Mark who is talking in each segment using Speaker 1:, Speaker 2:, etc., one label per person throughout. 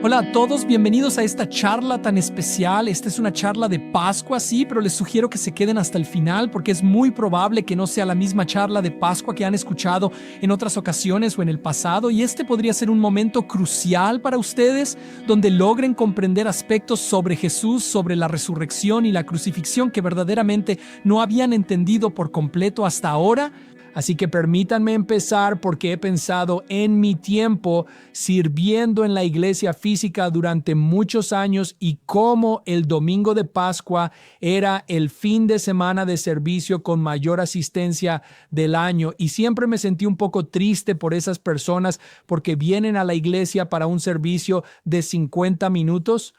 Speaker 1: Hola a todos, bienvenidos a esta charla tan especial. Esta es una charla de Pascua, sí, pero les sugiero que se queden hasta el final porque es muy probable que no sea la misma charla de Pascua que han escuchado en otras ocasiones o en el pasado, y este podría ser un momento crucial para ustedes donde logren comprender aspectos sobre Jesús, sobre la resurrección y la crucifixión que verdaderamente no habían entendido por completo hasta ahora. Así que permítanme empezar porque he pensado en mi tiempo sirviendo en la iglesia física durante muchos años y cómo el domingo de Pascua era el fin de semana de servicio con mayor asistencia del año. Y siempre me sentí un poco triste por esas personas porque vienen a la iglesia para un servicio de 50 minutos.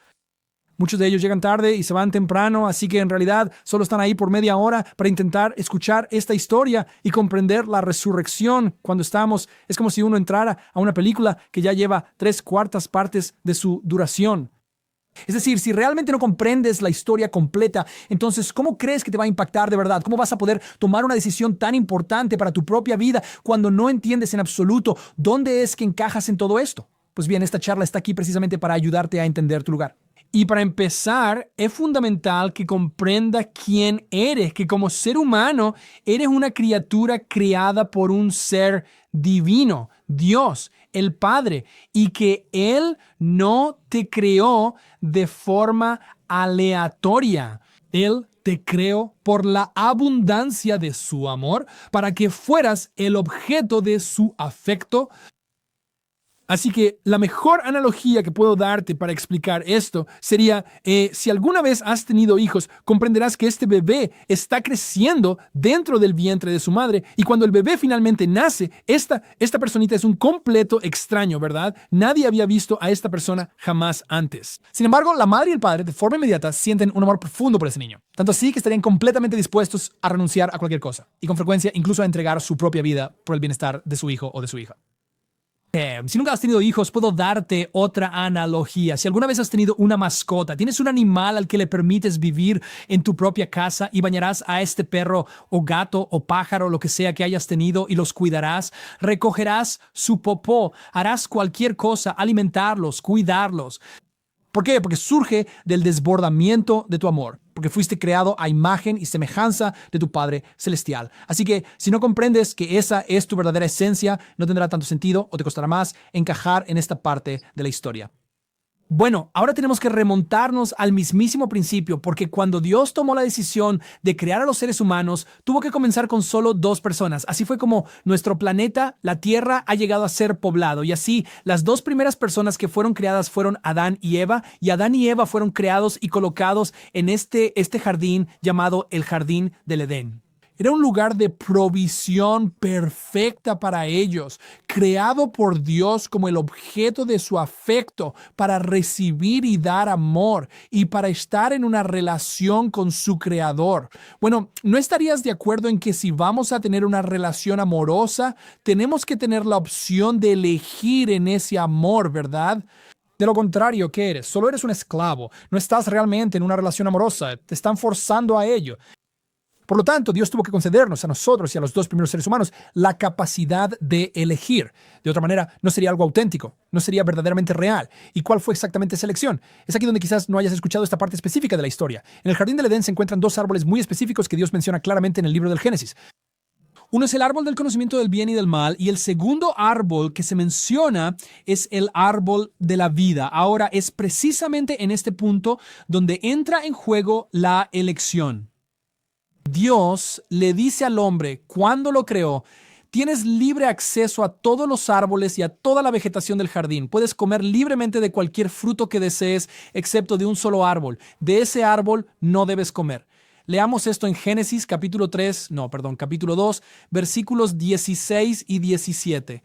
Speaker 1: Muchos de ellos llegan tarde y se van temprano, así que en realidad solo están ahí por media hora para intentar escuchar esta historia y comprender la resurrección. Cuando es como si uno entrara a una película que ya lleva 3/4 partes de su duración. Es decir, si realmente no comprendes la historia completa, entonces, ¿cómo crees que te va a impactar de verdad? ¿Cómo vas a poder tomar una decisión tan importante para tu propia vida cuando no entiendes en absoluto dónde es que encajas en todo esto? Pues bien, esta charla está aquí precisamente para ayudarte a entender tu lugar. Y para empezar, es fundamental que comprendas quién eres, que como ser humano eres una criatura creada por un ser divino, Dios, el Padre, y que Él no te creó de forma aleatoria. Él te creó por la abundancia de su amor para que fueras el objeto de su afecto. Así que la mejor analogía que puedo darte para explicar esto sería, si alguna vez has tenido hijos, comprenderás que este bebé está creciendo dentro del vientre de su madre, y cuando el bebé finalmente nace, esta personita es un completo extraño, ¿verdad? Nadie había visto a esta persona jamás antes. Sin embargo, la madre y el padre de forma inmediata sienten un amor profundo por ese niño. Tanto así que estarían completamente dispuestos a renunciar a cualquier cosa, y con frecuencia incluso a entregar su propia vida por el bienestar de su hijo o de su hija. Si nunca has tenido hijos, puedo darte otra analogía. Si alguna vez has tenido una mascota, tienes un animal al que le permites vivir en tu propia casa y bañarás a este perro o gato o pájaro, lo que sea que hayas tenido, y los cuidarás, recogerás su popó, harás cualquier cosa, alimentarlos, cuidarlos. ¿Por qué? Porque surge del desbordamiento de tu amor, porque fuiste creado a imagen y semejanza de tu Padre Celestial. Así que si no comprendes que esa es tu verdadera esencia, no tendrá tanto sentido o te costará más encajar en esta parte de la historia. Bueno, ahora tenemos que remontarnos al mismísimo principio, porque cuando Dios tomó la decisión de crear a los seres humanos, tuvo que comenzar con solo 2 personas. Así fue como nuestro planeta, la Tierra, ha llegado a ser poblado. Y así, las 2 primeras personas que fueron creadas fueron Adán y Eva fueron creados y colocados en este jardín llamado el Jardín del Edén. Era un lugar de provisión perfecta para ellos, creado por Dios como el objeto de su afecto para recibir y dar amor y para estar en una relación con su Creador. Bueno, ¿no estarías de acuerdo en que si vamos a tener una relación amorosa, tenemos que tener la opción de elegir en ese amor, ¿verdad? De lo contrario, ¿qué eres? Solo eres un esclavo. No estás realmente en una relación amorosa. Te están forzando a ello. Por lo tanto, Dios tuvo que concedernos a nosotros y a los 2 primeros seres humanos la capacidad de elegir. De otra manera, no sería algo auténtico, no sería verdaderamente real. ¿Y cuál fue exactamente esa elección? Es aquí donde quizás no hayas escuchado esta parte específica de la historia. En el Jardín del Edén se encuentran 2 árboles muy específicos que Dios menciona claramente en el libro del Génesis. Uno es el árbol del conocimiento del bien y del mal, y el segundo árbol que se menciona es el árbol de la vida. Ahora, es precisamente en este punto donde entra en juego la elección. Dios le dice al hombre, cuando lo creó, tienes libre acceso a todos los árboles y a toda la vegetación del jardín. Puedes comer libremente de cualquier fruto que desees, excepto de un solo árbol. De ese árbol no debes comer. Leamos esto en Génesis capítulo 2, versículos 16 y 17.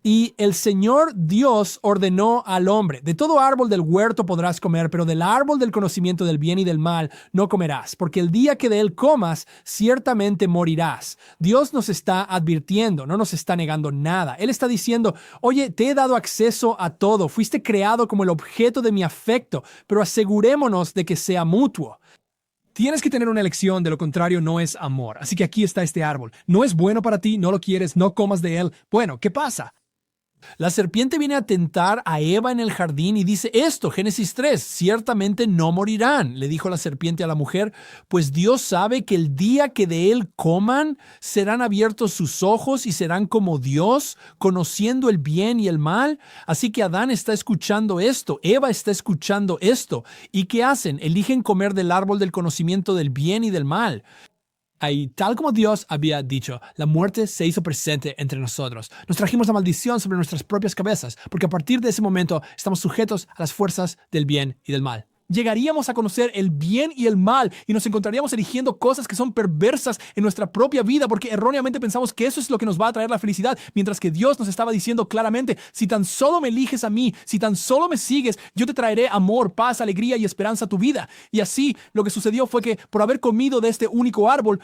Speaker 1: Y el Señor Dios ordenó al hombre, de todo árbol del huerto podrás comer, pero del árbol del conocimiento del bien y del mal no comerás, porque el día que de él comas, ciertamente morirás. Dios nos está advirtiendo, no nos está negando nada. Él está diciendo, oye, te he dado acceso a todo, fuiste creado como el objeto de mi afecto, pero asegurémonos de que sea mutuo. Tienes que tener una elección, de lo contrario no es amor. Así que aquí está este árbol. No es bueno para ti, no lo quieres, no comas de él. Bueno, ¿qué pasa? La serpiente viene a tentar a Eva en el jardín y dice esto, Génesis 3, ciertamente no morirán, le dijo la serpiente a la mujer, pues Dios sabe que el día que de él coman, serán abiertos sus ojos y serán como Dios, conociendo el bien y el mal. Así que Adán está escuchando esto, Eva está escuchando esto. ¿Y qué hacen? Eligen comer del árbol del conocimiento del bien y del mal. Ahí, tal como Dios había dicho, la muerte se hizo presente entre nosotros. Nos trajimos la maldición sobre nuestras propias cabezas, porque a partir de ese momento estamos sujetos a las fuerzas del bien y del mal. Llegaríamos a conocer el bien y el mal y nos encontraríamos eligiendo cosas que son perversas en nuestra propia vida porque erróneamente pensamos que eso es lo que nos va a traer la felicidad, mientras que Dios nos estaba diciendo claramente, si tan solo me eliges a mí, si tan solo me sigues, yo te traeré amor, paz, alegría y esperanza a tu vida. Y así lo que sucedió fue que por haber comido de este único árbol,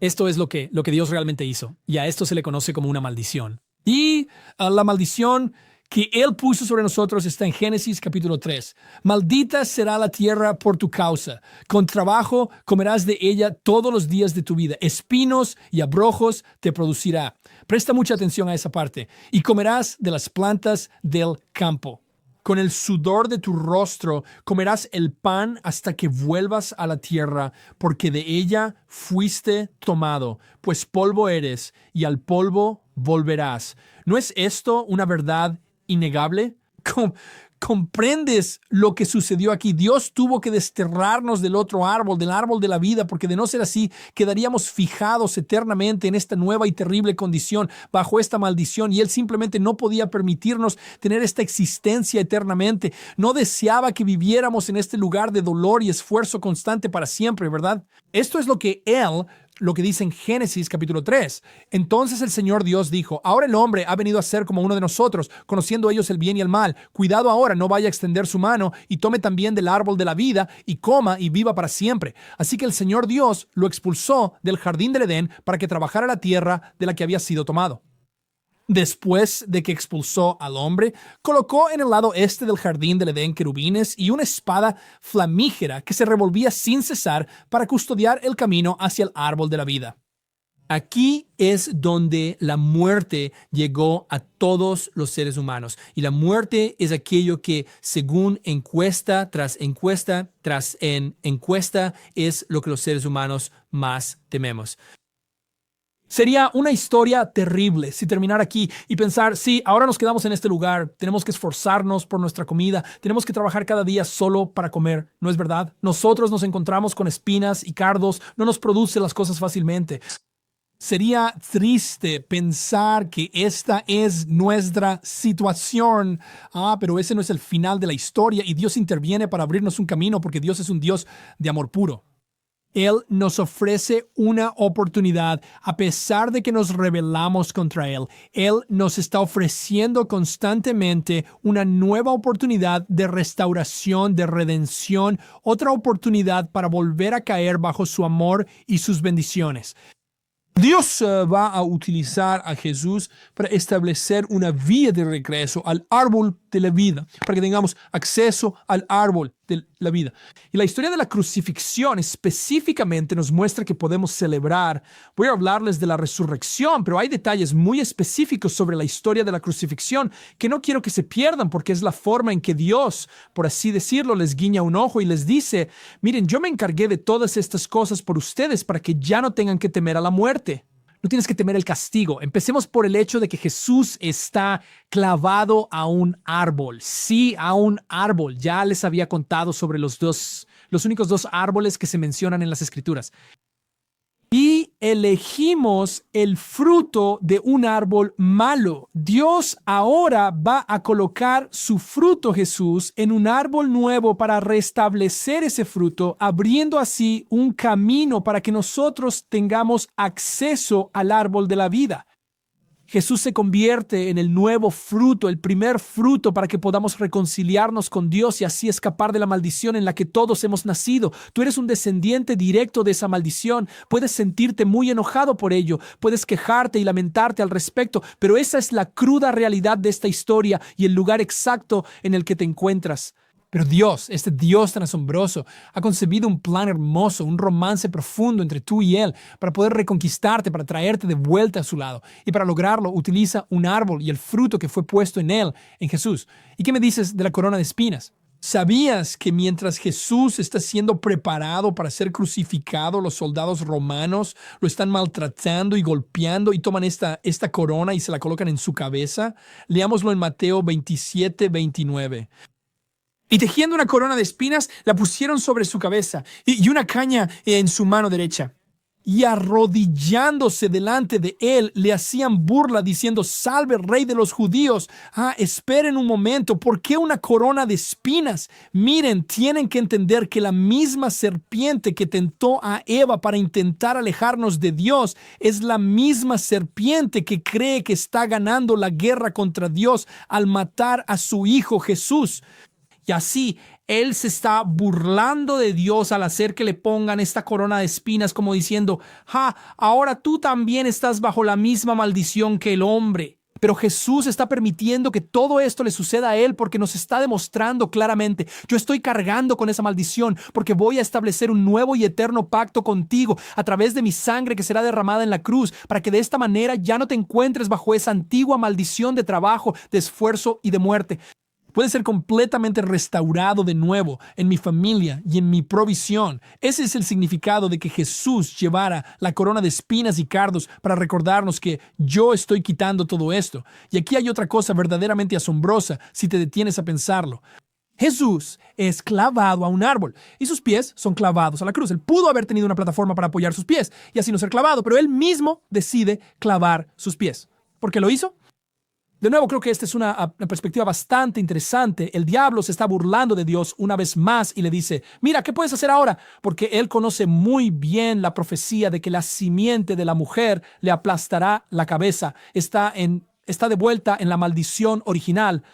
Speaker 1: esto es lo que Dios realmente hizo, y a esto se le conoce como una maldición. Y la maldición que Él puso sobre nosotros está en Génesis capítulo 3. Maldita será la tierra por tu causa. Con trabajo comerás de ella todos los días de tu vida. Espinos y abrojos te producirá. Presta mucha atención a esa parte. Y comerás de las plantas del campo. Con el sudor de tu rostro comerás el pan hasta que vuelvas a la tierra, porque de ella fuiste tomado, pues polvo eres y al polvo volverás. ¿No es esto una verdad innegable? ¿Comprendes lo que sucedió aquí? Dios tuvo que desterrarnos del otro árbol, del árbol de la vida, porque de no ser así, quedaríamos fijados eternamente en esta nueva y terrible condición, bajo esta maldición, y Él simplemente no podía permitirnos tener esta existencia eternamente. No deseaba que viviéramos en este lugar de dolor y esfuerzo constante para siempre, ¿verdad? Esto es lo que dice en Génesis capítulo 3. Entonces el Señor Dios dijo, ahora el hombre ha venido a ser como uno de nosotros, conociendo ellos el bien y el mal. Cuidado ahora, no vaya a extender su mano y tome también del árbol de la vida y coma y viva para siempre. Así que el Señor Dios lo expulsó del jardín del Edén para que trabajara la tierra de la que había sido tomado. Después de que expulsó al hombre, colocó en el lado este del jardín del Edén querubines y una espada flamígera que se revolvía sin cesar para custodiar el camino hacia el árbol de la vida. Aquí es donde la muerte llegó a todos los seres humanos. Y la muerte es aquello que, según encuesta tras encuesta tras encuesta, es lo que los seres humanos más tememos. Sería una historia terrible si terminar aquí y pensar, sí, ahora nos quedamos en este lugar, tenemos que esforzarnos por nuestra comida, tenemos que trabajar cada día solo para comer, ¿no es verdad? Nosotros nos encontramos con espinas y cardos, no nos produce las cosas fácilmente. Sería triste pensar que esta es nuestra situación. Pero ese no es el final de la historia y Dios interviene para abrirnos un camino porque Dios es un Dios de amor puro. Él nos ofrece una oportunidad a pesar de que nos rebelamos contra Él. Él nos está ofreciendo constantemente una nueva oportunidad de restauración, de redención, otra oportunidad para volver a caer bajo su amor y sus bendiciones. Dios va a utilizar a Jesús para establecer una vía de regreso al árbol de la vida, para que tengamos acceso al árbol de la vida. Y la historia de la crucifixión específicamente nos muestra que podemos celebrar. Voy a hablarles de la resurrección, pero hay detalles muy específicos sobre la historia de la crucifixión que no quiero que se pierdan porque es la forma en que Dios, por así decirlo, les guiña un ojo y les dice, miren, yo me encargué de todas estas cosas por ustedes para que ya no tengan que temer a la muerte. No tienes que temer el castigo. Empecemos por el hecho de que Jesús está clavado a un árbol. Sí, a un árbol. Ya les había contado sobre los únicos dos árboles que se mencionan en las Escrituras. Y elegimos el fruto de un árbol malo. Dios ahora va a colocar su fruto, Jesús, en un árbol nuevo para restablecer ese fruto, abriendo así un camino para que nosotros tengamos acceso al árbol de la vida. Jesús se convierte en el nuevo fruto, el primer fruto para que podamos reconciliarnos con Dios y así escapar de la maldición en la que todos hemos nacido. Tú eres un descendiente directo de esa maldición. Puedes sentirte muy enojado por ello, puedes quejarte y lamentarte al respecto, pero esa es la cruda realidad de esta historia y el lugar exacto en el que te encuentras. Pero Dios, este Dios tan asombroso, ha concebido un plan hermoso, un romance profundo entre tú y Él para poder reconquistarte, para traerte de vuelta a su lado. Y para lograrlo utiliza un árbol y el fruto que fue puesto en Él, en Jesús. ¿Y qué me dices de la corona de espinas? ¿Sabías que mientras Jesús está siendo preparado para ser crucificado, los soldados romanos lo están maltratando y golpeando y toman esta corona y se la colocan en su cabeza? Leámoslo en Mateo 27-29. Y tejiendo una corona de espinas, la pusieron sobre su cabeza y una caña en su mano derecha. Y arrodillándose delante de él, le hacían burla diciendo: «Salve, Rey de los judíos». Esperen un momento, ¿por qué una corona de espinas? Miren, tienen que entender que la misma serpiente que tentó a Eva para intentar alejarnos de Dios es la misma serpiente que cree que está ganando la guerra contra Dios al matar a su Hijo Jesús. Y así, él se está burlando de Dios al hacer que le pongan esta corona de espinas, como diciendo: ahora tú también estás bajo la misma maldición que el hombre. Pero Jesús está permitiendo que todo esto le suceda a él porque nos está demostrando claramente: yo estoy cargando con esa maldición porque voy a establecer un nuevo y eterno pacto contigo a través de mi sangre que será derramada en la cruz, para que de esta manera ya no te encuentres bajo esa antigua maldición de trabajo, de esfuerzo y de muerte. Puede ser completamente restaurado de nuevo en mi familia y en mi provisión. Ese es el significado de que Jesús llevara la corona de espinas y cardos para recordarnos que yo estoy quitando todo esto. Y aquí hay otra cosa verdaderamente asombrosa si te detienes a pensarlo. Jesús es clavado a un árbol y sus pies son clavados a la cruz. Él pudo haber tenido una plataforma para apoyar sus pies y así no ser clavado, pero él mismo decide clavar sus pies. ¿Por qué lo hizo? De nuevo, creo que esta es una perspectiva bastante interesante. El diablo se está burlando de Dios una vez más y le dice: mira, ¿qué puedes hacer ahora? Porque él conoce muy bien la profecía de que la simiente de la mujer le aplastará la cabeza. Está de vuelta en la maldición original.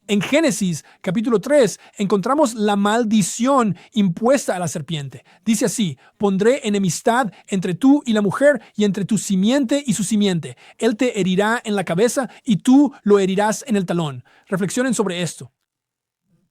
Speaker 1: En Génesis capítulo 3 encontramos la maldición impuesta a la serpiente. Dice así: pondré enemistad entre tú y la mujer y entre tu simiente y su simiente. Él te herirá en la cabeza y tú lo herirás en el talón. Reflexionen sobre esto.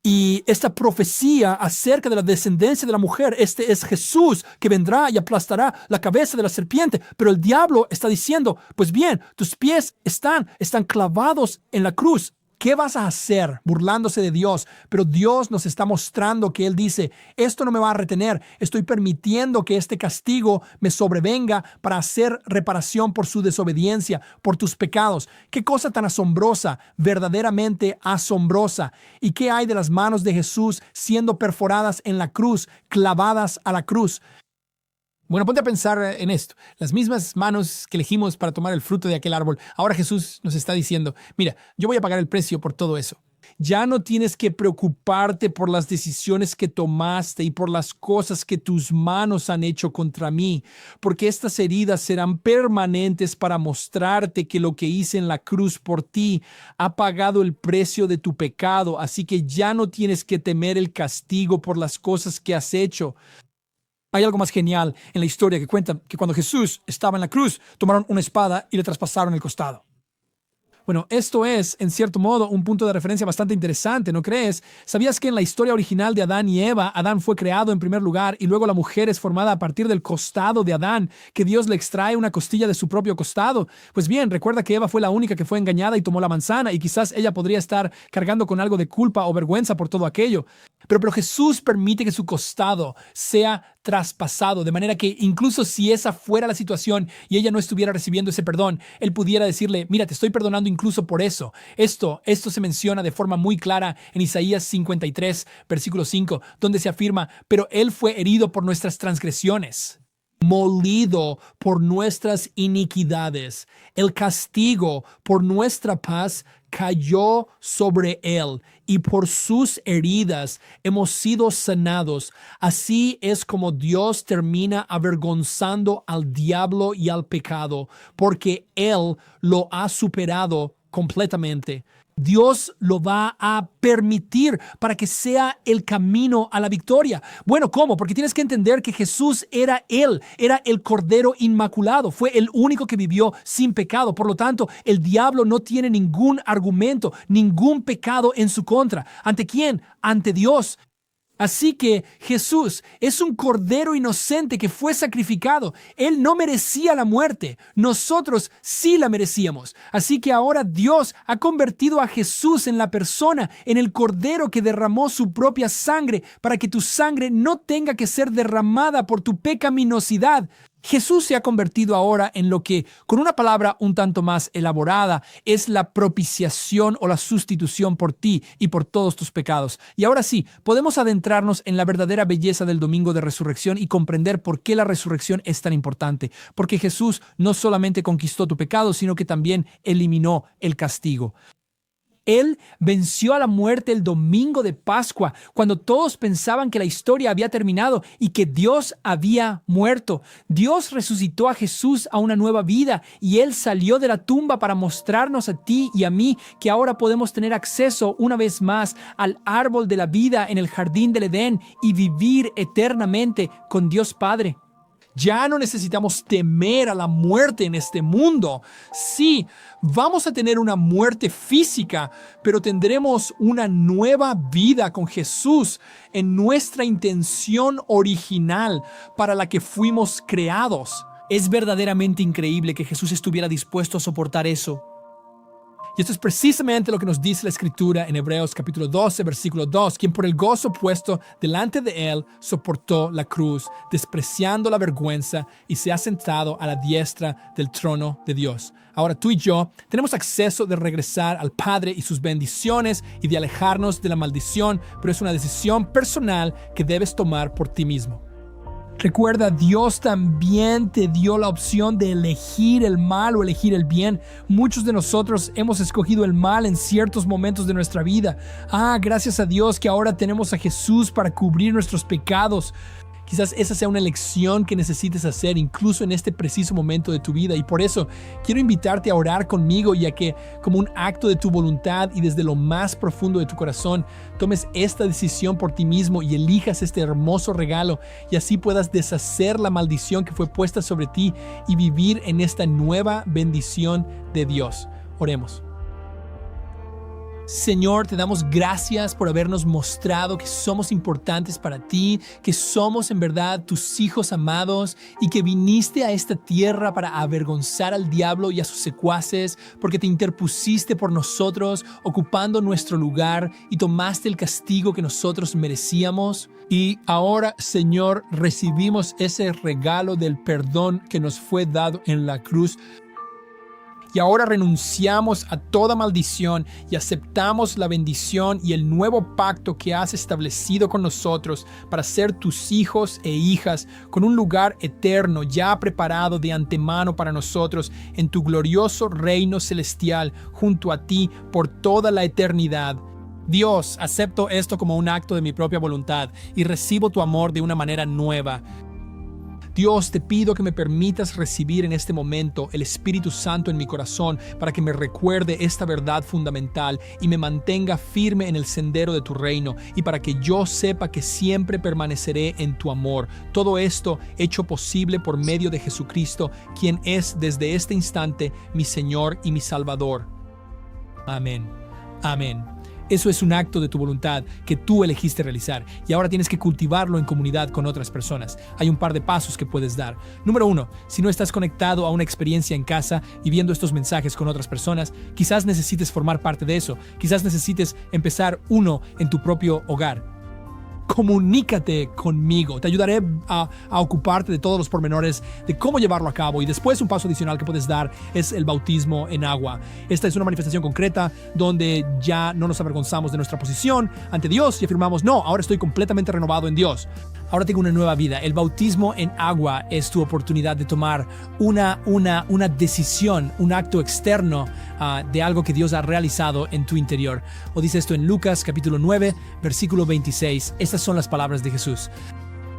Speaker 1: Y esta profecía acerca de la descendencia de la mujer, este es Jesús que vendrá y aplastará la cabeza de la serpiente. Pero el diablo está diciendo: pues bien, tus pies están clavados en la cruz. ¿Qué vas a hacer? Burlándose de Dios. Pero Dios nos está mostrando que Él dice: esto no me va a retener. Estoy permitiendo que este castigo me sobrevenga para hacer reparación por su desobediencia, por tus pecados. Qué cosa tan asombrosa, verdaderamente asombrosa. ¿Y qué hay de las manos de Jesús siendo perforadas en la cruz, clavadas a la cruz? Bueno, ponte a pensar en esto. Las mismas manos que elegimos para tomar el fruto de aquel árbol. Ahora Jesús nos está diciendo: mira, yo voy a pagar el precio por todo eso. Ya no tienes que preocuparte por las decisiones que tomaste y por las cosas que tus manos han hecho contra mí, porque estas heridas serán permanentes para mostrarte que lo que hice en la cruz por ti ha pagado el precio de tu pecado, así que ya no tienes que temer el castigo por las cosas que has hecho. Hay algo más genial en la historia que cuenta que cuando Jesús estaba en la cruz, tomaron una espada y le traspasaron el costado. Bueno, esto es, en cierto modo, un punto de referencia bastante interesante, ¿no crees? ¿Sabías que en la historia original de Adán y Eva, Adán fue creado en primer lugar y luego la mujer es formada a partir del costado de Adán, que Dios le extrae una costilla de su propio costado? Pues bien, recuerda que Eva fue la única que fue engañada y tomó la manzana y quizás ella podría estar cargando con algo de culpa o vergüenza por todo aquello. Pero Jesús permite que su costado sea traspasado, de manera que incluso si esa fuera la situación y ella no estuviera recibiendo ese perdón, él pudiera decirle: mira, te estoy perdonando incluso por eso. Esto se menciona de forma muy clara en Isaías 53, versículo 5, donde se afirma: pero él fue herido por nuestras transgresiones, molido por nuestras iniquidades. El castigo por nuestra paz cayó sobre él, y por sus heridas hemos sido sanados. Así es como Dios termina avergonzando al diablo y al pecado, porque él lo ha superado completamente. Dios lo va a permitir para que sea el camino a la victoria. Bueno, ¿cómo? Porque tienes que entender que Jesús era el Cordero Inmaculado, fue el único que vivió sin pecado. Por lo tanto, el diablo no tiene ningún argumento, ningún pecado en su contra. ¿Ante quién? Ante Dios. Así que Jesús es un cordero inocente que fue sacrificado. Él no merecía la muerte. Nosotros sí la merecíamos. Así que ahora Dios ha convertido a Jesús en la persona, en el cordero que derramó su propia sangre para que tu sangre no tenga que ser derramada por tu pecaminosidad. Jesús se ha convertido ahora en lo que, con una palabra un tanto más elaborada, es la propiciación o la sustitución por ti y por todos tus pecados. Y ahora sí, podemos adentrarnos en la verdadera belleza del domingo de resurrección y comprender por qué la resurrección es tan importante. Porque Jesús no solamente conquistó tu pecado, sino que también eliminó el castigo. Él venció a la muerte el domingo de Pascua, cuando todos pensaban que la historia había terminado y que Dios había muerto. Dios resucitó a Jesús a una nueva vida y Él salió de la tumba para mostrarnos a ti y a mí que ahora podemos tener acceso una vez más al árbol de la vida en el jardín del Edén y vivir eternamente con Dios Padre. Ya no necesitamos temer a la muerte en este mundo. Sí, vamos a tener una muerte física, pero tendremos una nueva vida con Jesús en nuestra intención original para la que fuimos creados. Es verdaderamente increíble que Jesús estuviera dispuesto a soportar eso. Y esto es precisamente lo que nos dice la Escritura en Hebreos capítulo 12, versículo 2, quien por el gozo puesto delante de él soportó la cruz, despreciando la vergüenza y se ha sentado a la diestra del trono de Dios. Ahora tú y yo tenemos acceso de regresar al Padre y sus bendiciones y de alejarnos de la maldición, pero es una decisión personal que debes tomar por ti mismo. Recuerda, Dios también te dio la opción de elegir el mal o elegir el bien. Muchos de nosotros hemos escogido el mal en ciertos momentos de nuestra vida. Gracias a Dios que ahora tenemos a Jesús para cubrir nuestros pecados. Quizás esa sea una elección que necesites hacer incluso en este preciso momento de tu vida, y por eso quiero invitarte a orar conmigo, ya que como un acto de tu voluntad y desde lo más profundo de tu corazón tomes esta decisión por ti mismo y elijas este hermoso regalo, y así puedas deshacer la maldición que fue puesta sobre ti y vivir en esta nueva bendición de Dios. Oremos. Señor, te damos gracias por habernos mostrado que somos importantes para ti, que somos en verdad tus hijos amados y que viniste a esta tierra para avergonzar al diablo y a sus secuaces, porque te interpusiste por nosotros, ocupando nuestro lugar y tomaste el castigo que nosotros merecíamos. Y ahora, Señor, recibimos ese regalo del perdón que nos fue dado en la cruz. Y ahora renunciamos a toda maldición y aceptamos la bendición y el nuevo pacto que has establecido con nosotros para ser tus hijos e hijas, con un lugar eterno ya preparado de antemano para nosotros en tu glorioso reino celestial junto a ti por toda la eternidad. Dios, acepto esto como un acto de mi propia voluntad y recibo tu amor de una manera nueva. Dios, te pido que me permitas recibir en este momento el Espíritu Santo en mi corazón para que me recuerde esta verdad fundamental y me mantenga firme en el sendero de tu reino, y para que yo sepa que siempre permaneceré en tu amor. Todo esto hecho posible por medio de Jesucristo, quien es desde este instante mi Señor y mi Salvador. Amén. Amén. Eso es un acto de tu voluntad que tú elegiste realizar y ahora tienes que cultivarlo en comunidad con otras personas. Hay un par de pasos que puedes dar. Número 1, si no estás conectado a una experiencia en casa y viendo estos mensajes con otras personas, quizás necesites formar parte de eso. Quizás necesites empezar uno en tu propio hogar. Comunícate conmigo. Te ayudaré a ocuparte de todos los pormenores de cómo llevarlo a cabo. Y después un paso adicional que puedes dar es el bautismo en agua. Esta es una manifestación concreta donde ya no nos avergonzamos de nuestra posición ante Dios y afirmamos, no, ahora estoy completamente renovado en Dios. Ahora tengo una nueva vida. El bautismo en agua es tu oportunidad de tomar una decisión, un acto externo de algo que Dios ha realizado en tu interior. O dice esto en Lucas capítulo 9, versículo 26. Estas son las palabras de Jesús.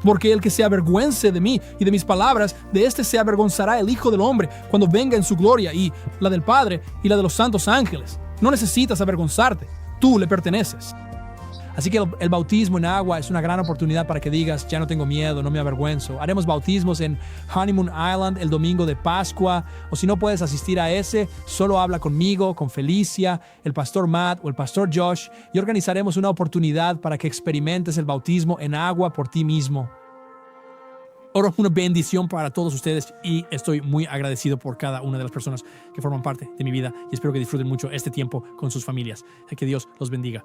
Speaker 1: Porque el que se avergüence de mí y de mis palabras, de éste se avergonzará el Hijo del Hombre cuando venga en su gloria, y la del Padre y la de los santos ángeles. No necesitas avergonzarte, tú le perteneces. Así que el bautismo en agua es una gran oportunidad para que digas, ya no tengo miedo, no me avergüenzo. Haremos bautismos en Honeymoon Island el domingo de Pascua, o si no puedes asistir a ese, solo habla conmigo, con Felicia, el pastor Matt o el pastor Josh, y organizaremos una oportunidad para que experimentes el bautismo en agua por ti mismo. Oro una bendición para todos ustedes y estoy muy agradecido por cada una de las personas que forman parte de mi vida y espero que disfruten mucho este tiempo con sus familias. Que Dios los bendiga.